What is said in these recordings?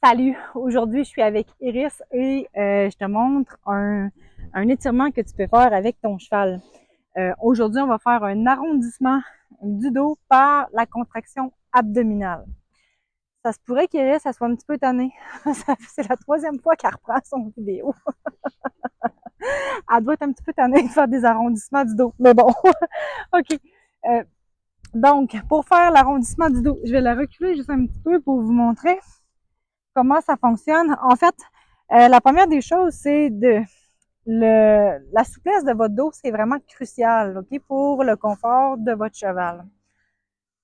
Salut! Aujourd'hui, je suis avec Iris et je te montre un étirement que tu peux faire avec ton cheval. Aujourd'hui, on va faire un arrondissement du dos par la contraction abdominale. Ça se pourrait qu'Iris, ça soit un petit peu tannée. C'est la troisième fois qu'elle reprend son vidéo. Elle doit être un petit peu tannée de faire des arrondissements du dos. Mais bon, OK. Donc, pour faire l'arrondissement du dos, je vais la reculer juste un petit peu pour vous montrer comment ça fonctionne. En fait, la première des choses, c'est la souplesse de votre dos, c'est vraiment crucial, OK, pour le confort de votre cheval.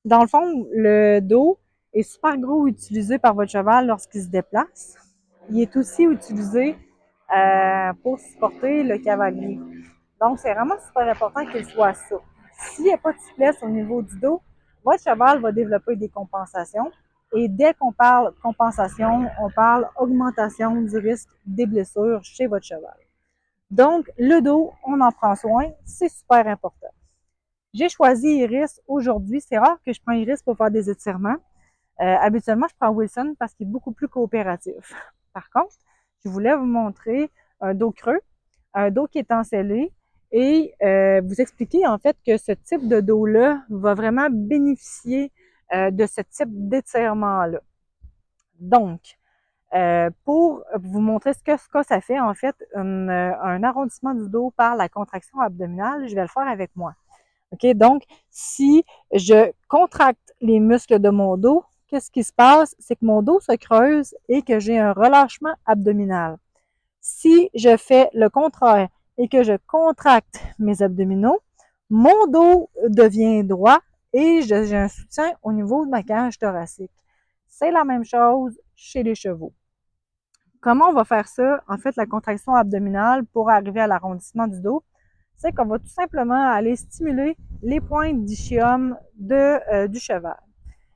Dans le fond, le dos est super gros utilisé par votre cheval lorsqu'il se déplace. Il est aussi utilisé pour supporter le cavalier. Donc, c'est vraiment super important qu'il soit souple. S'il n'y a pas de souplesse au niveau du dos, votre cheval va développer des compensations. Et dès qu'on parle compensation, on parle augmentation du risque des blessures chez votre cheval. Donc, le dos, on en prend soin, c'est super important. J'ai choisi Iris aujourd'hui. C'est rare que je prends Iris pour faire des étirements. Habituellement, je prends Wilson parce qu'il est beaucoup plus coopératif. Par contre, je voulais vous montrer un dos creux, un dos qui est encellé et vous expliquer en fait que ce type de dos-là va vraiment bénéficier de ce type d'étirement-là. Donc, pour vous montrer ce que ça fait, en fait, un arrondissement du dos par la contraction abdominale, je vais le faire avec moi. OK? Donc, si je contracte les muscles de mon dos, qu'est-ce qui se passe? C'est que mon dos se creuse et que j'ai un relâchement abdominal. Si je fais le contraire et que je contracte mes abdominaux, mon dos devient droit et j'ai un soutien au niveau de ma cage thoracique. C'est la même chose chez les chevaux. Comment on va faire ça? En fait, la contraction abdominale pour arriver à l'arrondissement du dos, c'est qu'on va tout simplement aller stimuler les pointes d'ischium du cheval.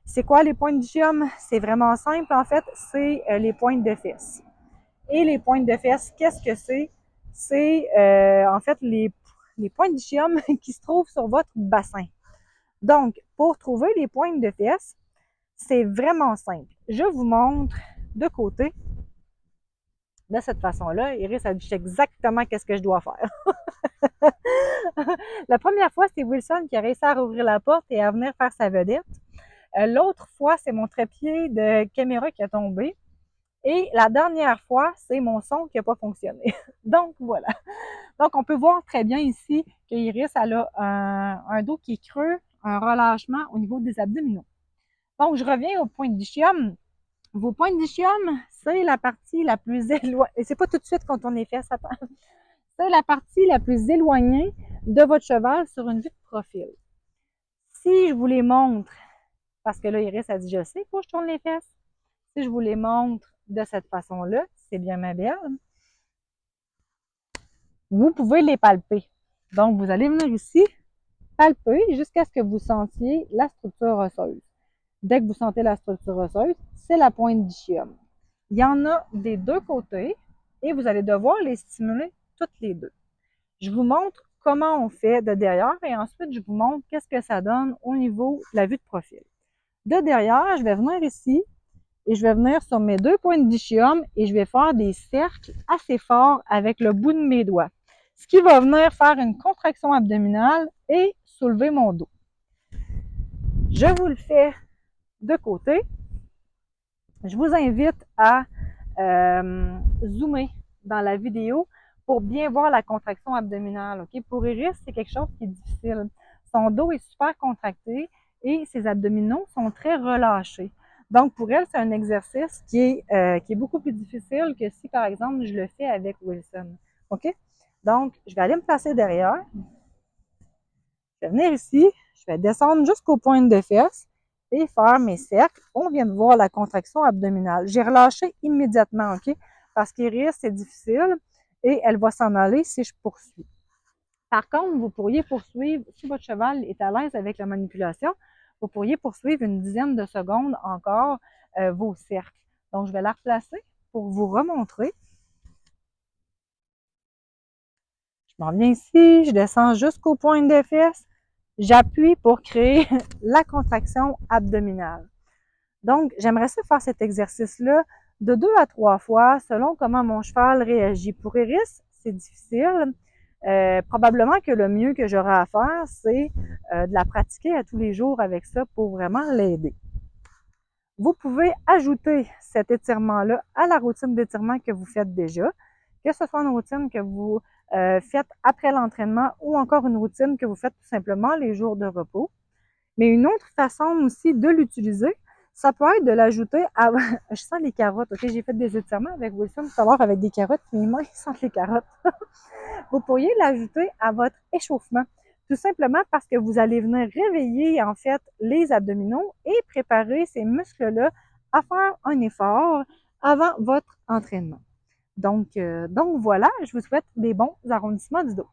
C'est quoi les pointes d'ischium? C'est vraiment simple, en fait, c'est les pointes de fesses. Et les pointes de fesses, qu'est-ce que c'est? C'est en fait les pointes d'ischium qui se trouvent sur votre bassin. Donc, pour trouver les pointes de fesses, c'est vraiment simple. Je vous montre de côté de cette façon-là. Iris a dit exactement qu'est-ce que je dois faire. La première fois, c'est Wilson qui a réussi à rouvrir la porte et à venir faire sa vedette. L'autre fois, c'est mon trépied de caméra qui a tombé. Et la dernière fois, c'est mon son qui n'a pas fonctionné. Donc, voilà. Donc, on peut voir très bien ici que Iris, elle a un dos qui est creux, un relâchement au niveau des abdominaux. Donc, je reviens au point d'ischium. Vos points d'ischium, c'est la partie la plus éloignée. Et c'est pas tout de suite quand on est fait, ça c'est la partie la plus éloignée de votre cheval sur une vue de profil. Si je vous les montre, parce que là, Iris a dit, je sais, faut que je tourne les fesses. Si je vous les montre de cette façon-là, c'est bien ma belle, vous pouvez les palper. Donc, vous allez venir ici, palper jusqu'à ce que vous sentiez la structure osseuse. Dès que vous sentez la structure osseuse, c'est la pointe d'ischium. Il y en a des deux côtés et vous allez devoir les stimuler toutes les deux. Je vous montre comment on fait de derrière et ensuite je vous montre qu'est-ce que ça donne au niveau de la vue de profil. De derrière, je vais venir ici et je vais venir sur mes deux pointes d'ischium et je vais faire des cercles assez forts avec le bout de mes doigts. Ce qui va venir faire une contraction abdominale et soulever mon dos. Je vous le fais de côté. Je vous invite à zoomer dans la vidéo pour bien voir la contraction abdominale. Okay? Pour Iris, c'est quelque chose qui est difficile. Son dos est super contracté et ses abdominaux sont très relâchés. Donc, pour elle, c'est un exercice qui est beaucoup plus difficile que si, par exemple, je le fais avec Wilson. OK? Donc, je vais aller me placer derrière. Je vais venir ici. Je vais descendre jusqu'aux pointes de fesses et faire mes cercles. On vient de voir la contraction abdominale. J'ai relâché immédiatement, OK? Parce qu'Iris, c'est difficile et elle va s'en aller si je poursuis. Par contre, vous pourriez poursuivre, si votre cheval est à l'aise avec la manipulation, vous pourriez poursuivre une dizaine de secondes encore vos cercles. Donc, je vais la replacer pour vous remontrer. Je m'en viens ici, je descends jusqu'aux pointes de fesses. J'appuie pour créer la contraction abdominale. Donc, j'aimerais ça faire cet exercice-là de 2 à 3 fois selon comment mon cheval réagit. Pour Iris, c'est difficile. Probablement que le mieux que j'aurai à faire, c'est de la pratiquer à tous les jours avec ça pour vraiment l'aider. Vous pouvez ajouter cet étirement-là à la routine d'étirement que vous faites déjà, que ce soit une routine que vous faites après l'entraînement ou encore une routine que vous faites tout simplement les jours de repos. Mais une autre façon aussi de l'utiliser, ça peut être de l'ajouter à... Je sens les carottes, ok? J'ai fait des étirements avec Wilson tout à l'heure avec des carottes, mes mains sentent les carottes. Vous pourriez l'ajouter à votre échauffement, tout simplement parce que vous allez venir réveiller en fait les abdominaux et préparer ces muscles-là à faire un effort avant votre entraînement. Donc voilà, je vous souhaite des bons arrondissements du dos.